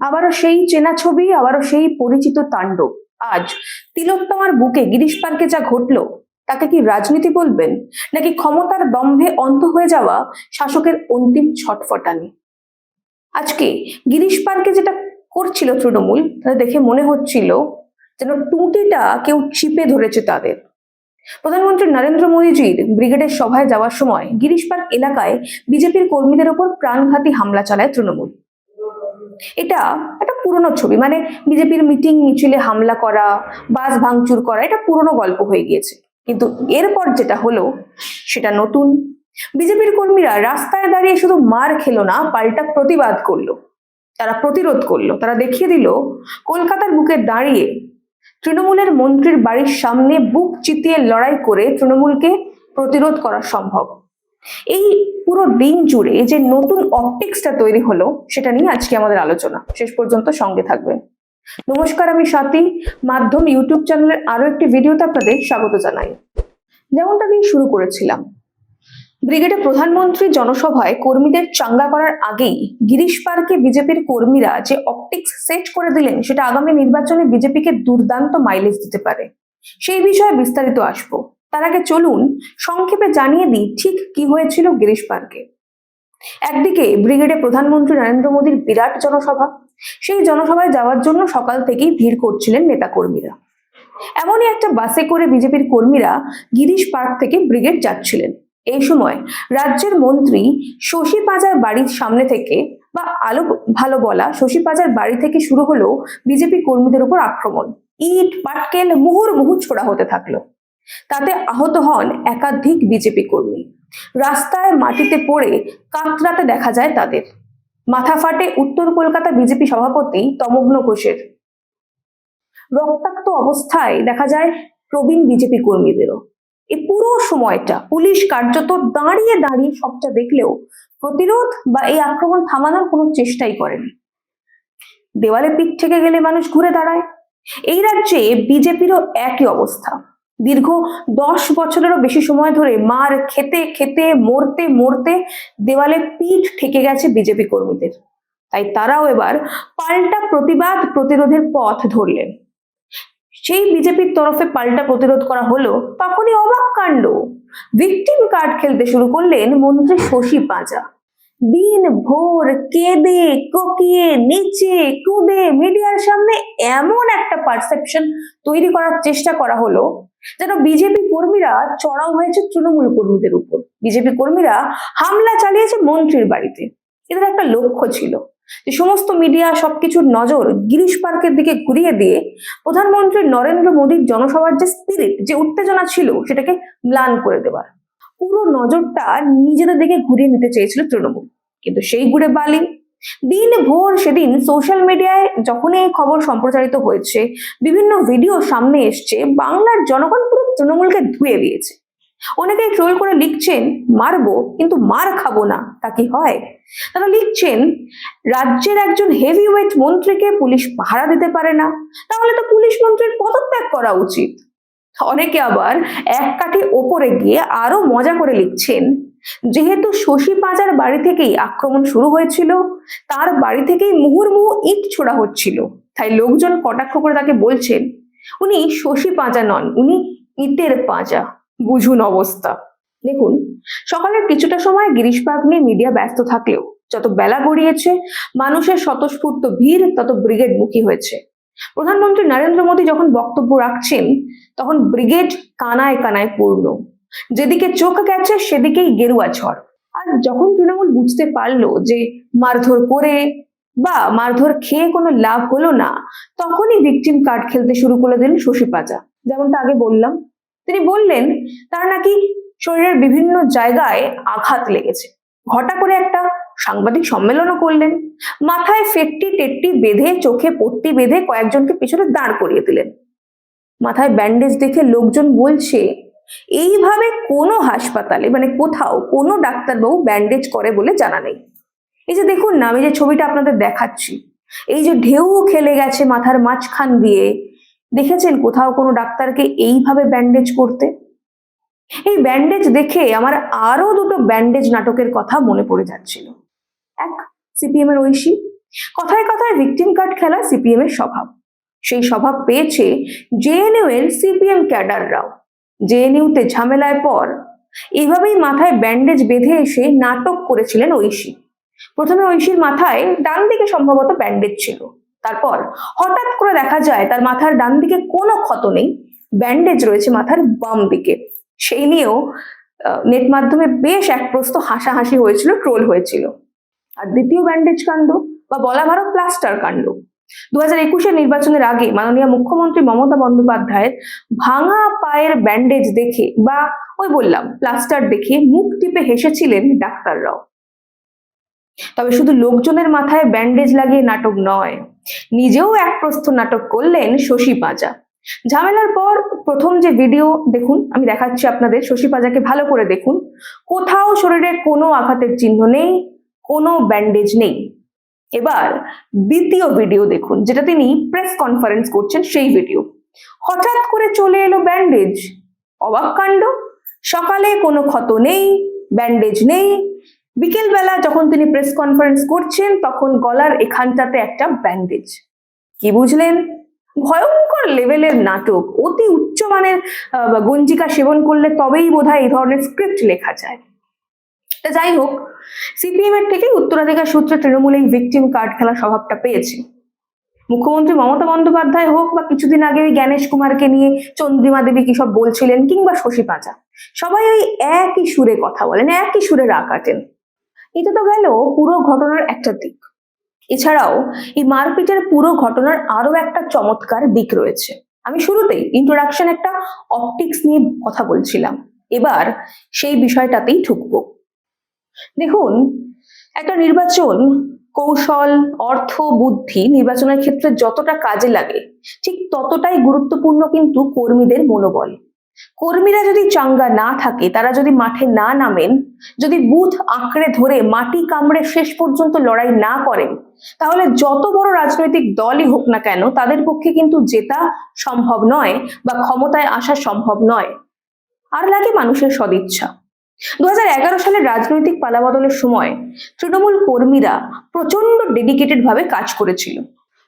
আবারও সেই চেনা ছবি, আবারও সেই পরিচিত তাণ্ডব। আজ তিলোত্তমার বুকে গিরিশ পার্কে যা ঘটলো তাকে কি রাজনীতি বলবেন, নাকি ক্ষমতার দম্ভে অন্ধ হয়ে যাওয়া শাসকের অন্তিম ছটফটানি? আজকে গিরিশ পার্কে যেটা করছিল তৃণমূল, তা দেখে মনে হচ্ছিল যেন টুটিটা কেউ চিপে ধরেছে তাদের। প্রধানমন্ত্রী নরেন্দ্র মোদীজির ব্রিগেডের সভায় যাওয়ার সময় গিরিশ পার্ক এলাকায় বিজেপির কর্মীদের ওপর প্রাণঘাতী হামলা চালায় তৃণমূল। এটা একটা পুরনো ছবি, মানে বিজেপির মিটিং মিছিলে হামলা করা, বাস ভাঙচুর করা, এটা পুরনো গল্প হয়ে গিয়েছে। কিন্তু এরপর যেটা হলো সেটা নতুন। বিজেপির কর্মীরা রাস্তায় দাঁড়িয়ে শুধু মার খেলো না, পাল্টা প্রতিবাদ করলো, তারা প্রতিরোধ করলো। তারা দেখিয়ে দিল কলকাতার বুকে দাঁড়িয়ে তৃণমূলের মন্ত্রীর বাড়ির সামনে বুক চিতিয়ে লড়াই করে তৃণমূলকে প্রতিরোধ করা সম্ভব। এই পুরো দিন জুড়ে যে নতুন অপটিক্সটা তৈরি হলো সেটা নিয়ে আজকে আমাদের আলোচনা। শেষ পর্যন্ত সঙ্গে থাকবেন। নমস্কার, আমি স্বাতী। মাধ্যম ইউটিউব চ্যানেলের আরো একটি ভিডিওতে আপনাদের স্বাগত জানাই। যেমনটা দিয়ে শুরু করেছিলাম, ব্রিগেডে প্রধানমন্ত্রী জনসভায় কর্মীদের চাঙ্গা করার আগেই গিরিশ পার্কে বিজেপির কর্মীরা যে অপটিক্স সেট করে দিলেন সেটা আগামী নির্বাচনে বিজেপিকে দুর্দান্ত মাইলেজ দিতে পারে। সেই বিষয়ে বিস্তারিত আসবো। তার আগে চলুন সংক্ষেপে জানিয়ে দিই ঠিক কি হয়েছিল গিরিশ পার্কে। একদিকে ব্রিগেডে প্রধানমন্ত্রী নরেন্দ্র মোদীর বিরাট জনসভা, সেই জনসভায় যাওয়ার জন্য সকাল থেকেই ভিড় করছিলেন নেতাকর্মীরা। এমনই একটা বাসে করে বিজেপির কর্মীরা গিরিশ পার্ক থেকে ব্রিগেড যাচ্ছিলেন। এই সময় রাজ্যের মন্ত্রী শশী পাঁজার বাড়ির সামনে থেকে, বা আলো ভালো বলা শশী পাঁজার বাড়ি থেকে শুরু হলো বিজেপি কর্মীদের উপর আক্রমণ। ইট পাটকেল মুহুর্মুহু ছোড়া হতে থাকলো। তাতে আহত হন একাধিক বিজেপি কর্মী। রাস্তায় মাটিতে পড়ে কাতরাতে দেখা যায় তাদের। মাথা ফাটে উত্তর কলকাতা বিজেপি সভাপতি তমগ্ন ঘোষের। রক্তাক্ত অবস্থায় দেখা যায় প্রবীণ বিজেপি কর্মীদেরও। এই পুরো সময়টা পুলিশ কার্যত দাঁড়িয়ে দাঁড়িয়ে সবটা দেখলেও প্রতিরোধ বা এই আক্রমণ থামানোর কোনো চেষ্টাই করেনি। দেওয়ালে পিঠ থেকে গেলে মানুষ ঘুরে দাঁড়ায়। এই রাজ্যে বিজেপিরও একই অবস্থা। দীর্ঘ 10 বছরেরও বেশি সময় ধরে মার খেতে খেতে মরতে মরতে দেওয়ালে পিঠ ঠেকে গেছে বিজেপি কর্মীদের। তাই তারাও এবার পাল্টা প্রতিবাদ প্রতিরোধের পথ ধরলেন। সেই বিজেপির তরফে পাল্টা প্রতিরোধ করা হলো, তখনই অবাক কাণ্ড। ভিকটিম কার্ড খেলতে শুরু করলেন মন্ত্রী শশী পাঁজা। দিন ভোর কেঁদে কোকিয়ে নিচে কুদে মিডিয়ার সামনে এমন একটা পারসেপশন তৈরি করার চেষ্টা করা হলো যেন বিজেপি কর্মীরা চড়াও হয়েছে তৃণমূল কর্মীদের উপর। বিজেপি কর্মীরা হামলা চালিয়েছে মন্ত্রীর বাড়িতে। এদের একটা লক্ষ্য ছিল যে সমস্ত মিডিয়া সবকিছুর নজর গিরিশ পার্কের দিকে ঘুরিয়ে দিয়ে প্রধানমন্ত্রী নরেন্দ্র মোদীর জনসভার যে স্পিরিট, যে উত্তেজনা ছিল, সেটাকে ম্লান করে দেওয়ার। পুরো নজরটা নিজেদের দিকে ঘুরিয়ে নিতে চেয়েছিল তৃণমূল, কিন্তু সেই গুড়ে বালি। দিন ভোর সেদিন সোশ্যাল মিডিয়ায় যখনই এই খবর সম্প্রচারিত হয়েছে, বিভিন্ন ভিডিও সামনে এসছে, বাংলার জনগণ পুরো তৃণমূলকে ধুয়ে দিয়েছে। অনেকেই ট্রোল করে লিখছেন, মারবো কিন্তু মার খাবো না, তা কি হয়? তারা লিখছেন, রাজ্যের একজন হেভিওয়েট মন্ত্রীকে পুলিশ পাহারা দিতে পারে না, তাহলে তো পুলিশ মন্ত্রীর পদত্যাগ করা উচিত। অনেকে আবার এক কাঠি ওপরে গিয়ে আরো মজা করে লিখছেন, যেহেতু শশী পাঁজার বাড়ি থেকেই আক্রমণ শুরু হয়েছিল, তার বাড়ি থেকেই মুহুর্মুহু ইট ছোড়া হচ্ছিল, তাই লোকজন কটাক্ষ করে তাকে বলছেন উনি শশী পাঁজা নন, উনি ইটের পাঁজা। বুঝুন অবস্থা। দেখুন, সকালের কিছুটা সময় গিরিশ পার্ক নিয়ে মিডিয়া ব্যস্ত থাকলেও যত বেলা গড়িয়েছে মানুষের স্বতঃস্ফূর্ত ভিড় তত ব্রিগেড মুখী হয়েছে। প্রধানমন্ত্রী নরেন্দ্র মোদী যখন বক্তব্য রাখছেন তখন ব্রিগেড কানায় কানায় পূর্ণ। যেদিকে চোখ গেছে সেদিকেই গেরুয়া ঝড়। আর যখন তৃণমূল বুঝতে পারলো যে মারধর করে বা মারধর খেয়ে কোনো লাভ হলো না, তখনই ভিকটিম কার্ড খেলতে শুরু করে দিলেন শশী পাঁজা। যেমনটা আগে বললাম, তিনি বললেন তার নাকি শরীরের বিভিন্ন জায়গায় আঘাত লেগেছে। ঘটা করে একটা সাংবাদিক সম্মেলনও করলেন। মাথায় ফেট্টি টেট্টি বেঁধে, চোখে পট্টি বেঁধে কয়েকজনকে পিছনে দাঁড় করিয়ে দিলেন। মাথায় ব্যান্ডেজ দেখে লোকজন বলছে, এইভাবে কোনো হাসপাতালে, মানে কোথাও কোনো ডাক্তারবাবু ব্যান্ডেজ করে বলে জানা নেই। এই যে দেখুন না, আমি যে ছবিটা আপনাদের দেখাচ্ছি, এই যে ঢেউ খেলে গেছে মাথার মাঝখান দিয়ে, দেখেছেন কোথাও কোনো ডাক্তারকে এইভাবে ব্যান্ডেজ করতে? এই ব্যান্ডেজ দেখে আমার আরো দুটো ব্যান্ডেজ নাটকের কথা মনে পড়ে যাচ্ছিল। এক, সিপিএম এর ঐশী। কথায় কথায় ভিকটিম কার্ড খেলা সিপিএম এর স্বভাব। সেই স্বভাব পেয়েছে জেএনইউ এর সিপিএম ক্যাডাররাও। জেএনইউতে ঝামেলায় পর এভাবেই মাথায় ব্যান্ডেজ বেঁধে এসে নাটক করেছিলেন ঐশী। প্রথমে ঐশীর মাথায় ডান দিকে সম্ভবত ব্যান্ডেজ ছিল, তারপর হঠাৎ করে দেখা যায় তার মাথার ডান দিকে কোনো ক্ষত নেই, ব্যান্ডেজ রয়েছে মাথার বাম দিকে। সেই নিয়েও নেট মাধ্যমে বেশ এক প্রস্ত হাসাহাসি হয়েছিল, ট্রোল হয়েছিল। আর দ্বিতীয় ব্যান্ডেজ কাণ্ড বা বলা ভালো প্লাস্টার কাণ্ড, 2021-এর নির্বাচনের আগে মাননীয় মুখ্যমন্ত্রী মমতা বন্দ্যোপাধ্যায়ের ভাঙা পায়ের ব্যান্ডেজ দেখে বা ওই বললাম প্লাস্টার দেখে মুখ টিপে হেসেছিলেন ডাক্তাররাও। তবে শুধু লোকজনের মাথায় ব্যান্ডেজ লাগিয়ে নাটক নয়, নিজেও এক প্রস্থ নাটক করলেন শশী পাঁজা। ঝামেলার পর প্রথম যে ভিডিও দেখুন, আমি দেখাচ্ছি আপনাদের, শশী পাঁজাকে ভালো করে দেখুন। কোথাও শরীরে কোনো আঘাতের চিহ্ন নেই, কোনো ব্যান্ডেজ নেই। এবার দ্বিতীয় ভিডিও দেখুন, যেটা তিনি প্রেস কনফারেন্স করছেন সেই ভিডিও। হঠাৎ করে চলে এলো ব্যান্ডেজ, অবাক কাণ্ড। সকালে কোনো ক্ষত নেই, ব্যান্ডেজ নেই, বিকেল বেলা যখন তিনি প্রেস কনফারেন্স করছেন তখন গলার এখানটাতে একটা ব্যান্ডেজ। কি বুঝলেন? ভয়ঙ্কর লেভেলের নাটক, অতি উচ্চমানের গঞ্জিকা সেবন করলে তবেই বোধহয় এই ধরনের স্ক্রিপ্ট লেখা যায়। যাই হোক, সিপিএম এর থেকে উত্তরাধিকার সূত্রে তৃণমূল এই ভিকটিম কার্ড খেলা স্বভাবটা পেয়েছে। মুখ্যমন্ত্রী মমতা বন্দ্যোপাধ্যায় হোক বা কিছুদিন আগে ওই জ্ঞানেশ কুমারকে নিয়ে চন্দ্রিমা দেবী কি সব বলছিলেন, কিংবা শশী পাঁজা, সবাই ওই একই সুরে কথা বলেন, একই সুরে রাগ কাটেন। এটা তো গেল পুরো ঘটনার একটা দিক। এছাড়াও এই মারপিটের পুরো ঘটনার আরো একটা চমৎকার দিক রয়েছে। আমি শুরুতেই ইন্ট্রোডাকশন একটা অপটিক্স নিয়ে কথা বলছিলাম, এবার সেই বিষয়টাতেই ঢুকবো। দেখুন, একটা নির্বাচন কৌশল, অর্থ, বুদ্ধি নির্বাচনের ক্ষেত্রে যতটা কাজে লাগে ঠিক ততটাই গুরুত্বপূর্ণ কিন্তু কর্মীদের মনোবল। কর্মীরা যদি চাঙ্গা না থাকে, তারা যদি মাঠে না নামেন, যদি বুথ আঁকড়ে ধরে মাটি কামড়ে শেষ পর্যন্ত লড়াই না করেন, তাহলে যত বড় রাজনৈতিক দলই হোক না কেন তাদের পক্ষে কিন্তু জেতা সম্ভব নয় বা ক্ষমতায় আসা সম্ভব নয়। আর লাগে মানুষের সদিচ্ছা। 2011 সালের রাজনৈতিক পালাবদলের সময় তৃণমূল কর্মীরা প্রচন্ড ডেডিকেটেড ভাবে কাজ করেছিল।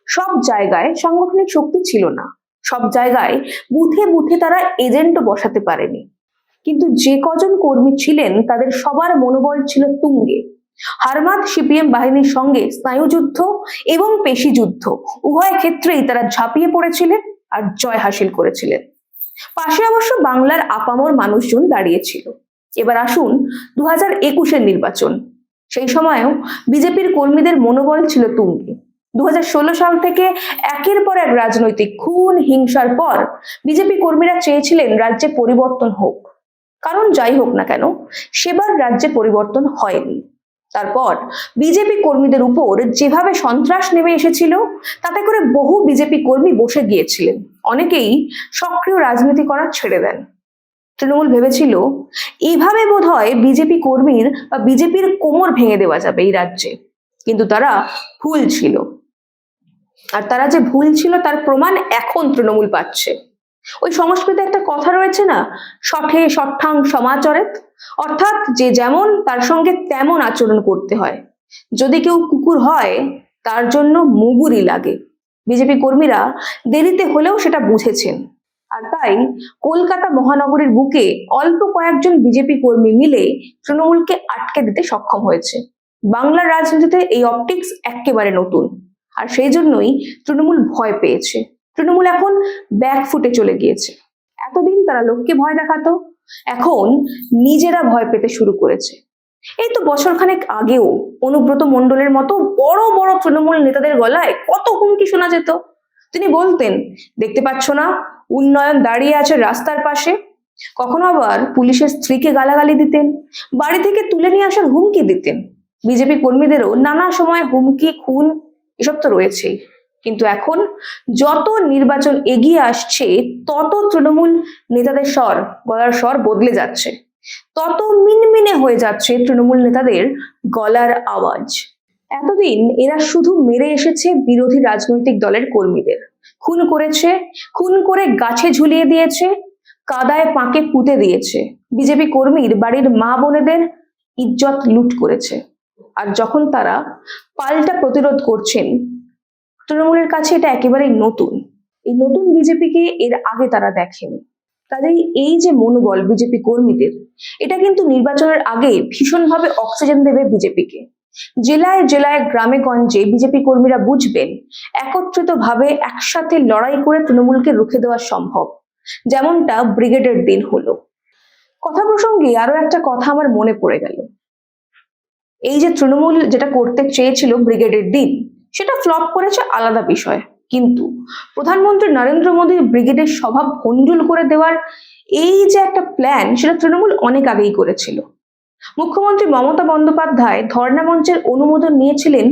সব জায়গায় সাংগঠনিক শক্তি ছিল না, সব জায়গায় বুথে বুথে তারা এজেন্টও বসাতে পারেনি, কিন্তু যে কজন কর্মী ছিলেন তাদের সবার মনোবল ছিল তুঙ্গে। হারমাত সিপিএম বাহিনীর সঙ্গে স্নায়ুযুদ্ধ এবং পেশি যুদ্ধ উভয় ক্ষেত্রেই তারা ঝাঁপিয়ে পড়েছিলেন আর জয় হাসিল করেছিলেন। পাশে অবশ্য বাংলার আপামর মানুষজন দাঁড়িয়েছিল। এবার আসুন 2021-এর নির্বাচন, সেই সময়েও বিজেপির কর্মীদের মনোবল ছিল তুঙ্গে। 2016 সাল থেকে একের পর এক রাজনৈতিক খুন হিংসার পর বিজেপি কর্মীরা চেয়েছিলেন রাজ্যে পরিবর্তন হোক, কারণ যাই হোক না কেন সেবার রাজ্যে পরিবর্তন হয়নি। তারপর বিজেপি কর্মীদের উপর যেভাবে সন্ত্রাস নেমে এসেছিল তাতে করে বহু বিজেপি কর্মী বসে গিয়েছিলেন, অনেকেই সক্রিয় রাজনীতি করা ছেড়ে দেন। তৃণমূল ভেবেছিল এইভাবে বোধহয় বিজেপি কর্মীর বা বিজেপির কোমর ভেঙে দেওয়া যাবে এই রাজ্যে, কিন্তু তারা ভুল ছিল। আর তারা যে ভুল ছিল তার প্রমাণ এখন তৃণমূল পাচ্ছে। ওই সংস্কৃতে একটা কথা রয়েছে না, শঠে শঠাং সমাচরেত, অর্থাৎ যে যেমন তার সঙ্গে তেমন আচরণ করতে হয়। যদি কেউ কুকুর হয় তার জন্য মুগুরি লাগে। বিজেপি কর্মীরা দেরিতে হলেও সেটা বুঝেছেন, আর তাই কলকাতা মহানগরীর বুকে অল্প কয়েকজন বিজেপি কর্মী মিলে তৃণমূলকে আটকে দিতে সক্ষম হয়েছে। বাংলার রাজনীতিতে এই অপটিক্স একেবারে নতুন, আর সেই জন্যই তৃণমূল ভয় পেয়েছে। তৃণমূল এখন ব্যাকফুটে চলে গিয়েছে। এতদিন তারা লোককে ভয় দেখাতো, এখন নিজেরা ভয় পেতে শুরু করেছে। এই তো বছরখানেক আগেও অনুব্রত মণ্ডলের মতো বড় বড় তৃণমূল নেতাদের গলায় কত হুমকি শোনা যেত। তিনি বলতেন, দেখতে পাচ্ছ না উন্নয়ন দাঁড়িয়ে আছে রাস্তার পাশে। কখনো আবার পুলিশের স্ত্রীকে গালাগালি দিতেন, বাড়ি থেকে তুলে নিয়ে আসার হুমকি দিতেন। বিজেপি কর্মীদেরও নানা সময় হুমকি, খুন এসব তো রয়েছেই। কিন্তু এখন যত নির্বাচন এগিয়ে আসছে তত তৃণমূল নেতাদের গলার স্বর বদলে যাচ্ছে, তত মিনমিনে হয়ে যাচ্ছে তৃণমূল নেতাদের গলার আওয়াজ। এতদিন এরা শুধু মেরে এসেছে বিরোধী রাজনৈতিক দলের কর্মীদের, খুন করেছে, খুন করে গাছে ঝুলিয়ে দিয়েছে, কাদায় পাঁকে পুঁতে দিয়েছে, বিজেপি কর্মীর বাড়ির মা বোনেদের ইজ্জত লুট করেছে। আর যখন তারা পাল্টা প্রতিরোধ করছেন, তৃণমূলের কাছে এটা একেবারেই নতুন। এই নতুন বিজেপিকে এর আগে তারা দেখেনি। কাজেই এই যে মনোবল বিজেপি কর্মীদের, এটা কিন্তু নির্বাচনের আগে ভীষণভাবে অক্সিজেন দেবে বিজেপিকে। জেলায় জেলায় গ্রামে গঞ্জে বিজেপি কর্মীরা বুঝবেন একত্রিতভাবে একসাথে লড়াই করে তৃণমূলকে রুখে দেওয়া সম্ভব, যেমনটা ব্রিগেডের দিন হলো। কথা প্রসঙ্গে আরো একটা কথা আমার মনে পড়ে গেল। এই যে তৃণমূল যেটা করতে চেয়েছিল ব্রিগেডের দিন, সেটা ফ্লপ করেছে আলাদা বিষয়, কিন্তু প্রধানমন্ত্রী নরেন্দ্র মোদীর ব্রিগেডের সভা ভণ্ডুল করে দেওয়ার এই যে একটা প্ল্যান, সেটা তৃণমূল অনেক আগেই করেছিল। মুখ্যমন্ত্রী মমতা বন্দ্যোপাধ্যায় ধর্ণা মঞ্চের অনুমোদন নিয়েছিলেন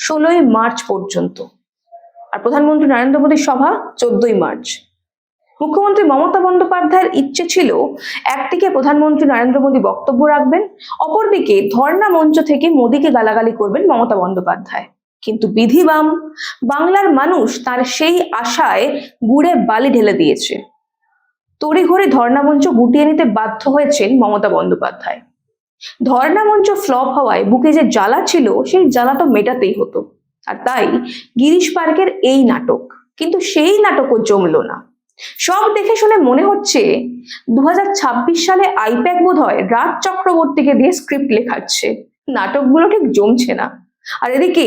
16ই মার্চ পর্যন্ত, আর প্রধানমন্ত্রী নরেন্দ্র মোদীর সভা 14ই মার্চ। মুখ্যমন্ত্রী মমতা বন্দ্যোপাধ্যায়ের ইচ্ছে ছিল একদিকে প্রধানমন্ত্রী নরেন্দ্র মোদী বক্তব্য রাখবেন, অপরদিকে ধর্ণা মঞ্চ থেকে মোদীকে গালাগালি করবেন মমতা বন্দ্যোপাধ্যায়। কিন্তু বিধিবাম বাংলার মানুষ তার সেই আশায় গুড়ে বালি ঢেলে দিয়েছে। তড়িঘড়ি ধর্ণা মঞ্চ গুটিয়ে নিতে বাধ্য হয়েছেন মমতা বন্দ্যোপাধ্যায়। ধর্ণা মঞ্চ ফ্লপ হওয়ায় বুকে যে জ্বালা ছিল, সেই জ্বালা তো মেটাতেই হতো, আর তাই গিরিশ পার্কের এই নাটক। কিন্তু সেই নাটকও জমলো না। সব দেখে শুনে মনে হচ্ছে 2026 সালে আইপ্যাক বোধহয় রাজ চক্রবর্তীকে দিয়ে স্ক্রিপ্ট লেখাচ্ছে। নাটকগুলো ঠিক জমছে না। আর এদিকে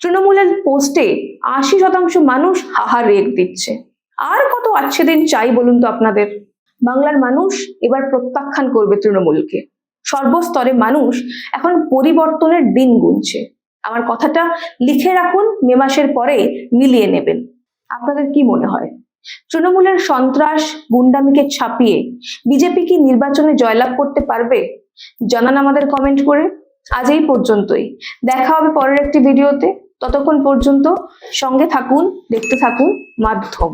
তৃণমূলের পোস্টে 80% মানুষ হাহা রেগ দিচ্ছে। আর কত আছে দিন চাই বলুন তো আপনাদের? বাংলার মানুষ এবার প্রত্যাখ্যান করবে তৃণমূলকে। সর্বস্তরে মানুষ এখন পরিবর্তনের দিন গুনছে। আমার কথাটা লিখে রাখুন, মে মাসের পরে মিলিয়ে নেবেন। আপনাদের কি মনে হয়, তৃণমূলের সন্ত্রাস গুন্ডামিকে ছাপিয়ে বিজেপি কি নির্বাচনে জয়লাভ করতে পারবে? জানান আমাদের কমেন্ট করে। আজ এই পর্যন্তই, দেখা হবে পরের একটি ভিডিওতে। ততক্ষণ পর্যন্ত সঙ্গে থাকুন, দেখতে থাকুন মাধ্যম।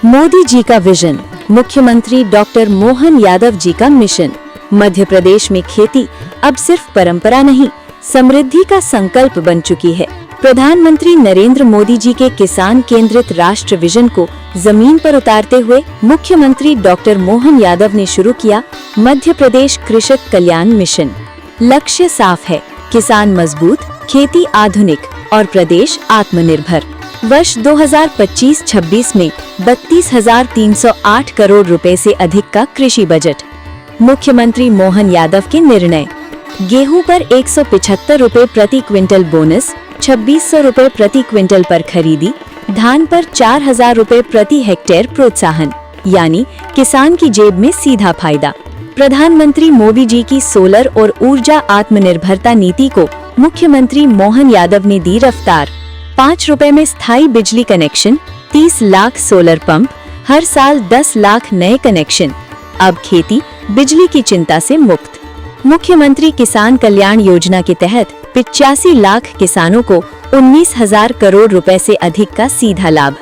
मोदी जी का विजन, मुख्यमंत्री डॉक्टर मोहन यादव जी का मिशन। मध्य प्रदेश में खेती अब सिर्फ परंपरा नहीं, समृद्धि का संकल्प बन चुकी है। प्रधानमंत्री नरेंद्र मोदी जी के किसान केंद्रित राष्ट्र विजन को जमीन पर उतारते हुए मुख्यमंत्री डॉक्टर मोहन यादव ने शुरू किया मध्य प्रदेश कृषक कल्याण मिशन। लक्ष्य साफ है, किसान मजबूत, खेती आधुनिक और प्रदेश आत्मनिर्भर। वर्ष 2025-26 में 32,308 करोड़ रुपए से अधिक का कृषि बजट। मुख्यमंत्री मोहन यादव के निर्णय, गेहूं पर 175 रुपए प्रति क्विंटल बोनस, 2600 रुपए प्रति क्विंटल पर खरीदी, धान पर 4,000 रुपए प्रति हेक्टेयर प्रोत्साहन, यानी किसान की जेब में सीधा फायदा। प्रधानमंत्री मोदी जी की सोलर और ऊर्जा आत्मनिर्भरता नीति को मुख्यमंत्री मोहन यादव ने दी रफ्तार। 5 रुपए में स्थायी बिजली कनेक्शन, 30 लाख सोलर पंप, हर साल 10 लाख नए कनेक्शन। अब खेती बिजली की चिंता से मुक्त। मुख्यमंत्री किसान कल्याण योजना के तहत 85 लाख किसानों को 19,000 करोड़ रुपए से अधिक का सीधा लाभ।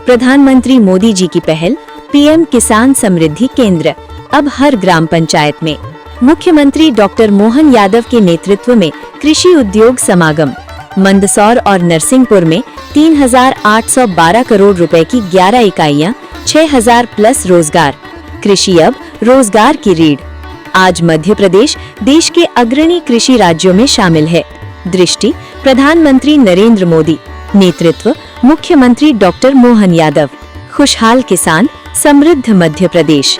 प्रधानमंत्री मोदी जी की पहल, पीएम किसान समृद्धि केंद्र अब हर ग्राम पंचायत में। मुख्यमंत्री डॉक्टर मोहन यादव के नेतृत्व में कृषि उद्योग समागम। मंदसौर और नरसिंहपुर में 3,812 करोड़ रुपए की 11 इकाइयां, 6,000 प्लस रोजगार। कृषि अब रोजगार की रीढ़। आज मध्य प्रदेश देश के अग्रणी कृषि राज्यों में शामिल है। दृष्टि प्रधानमंत्री नरेंद्र मोदी, नेतृत्व मुख्यमंत्री डॉक्टर मोहन यादव। खुशहाल किसान, समृद्ध मध्य प्रदेश।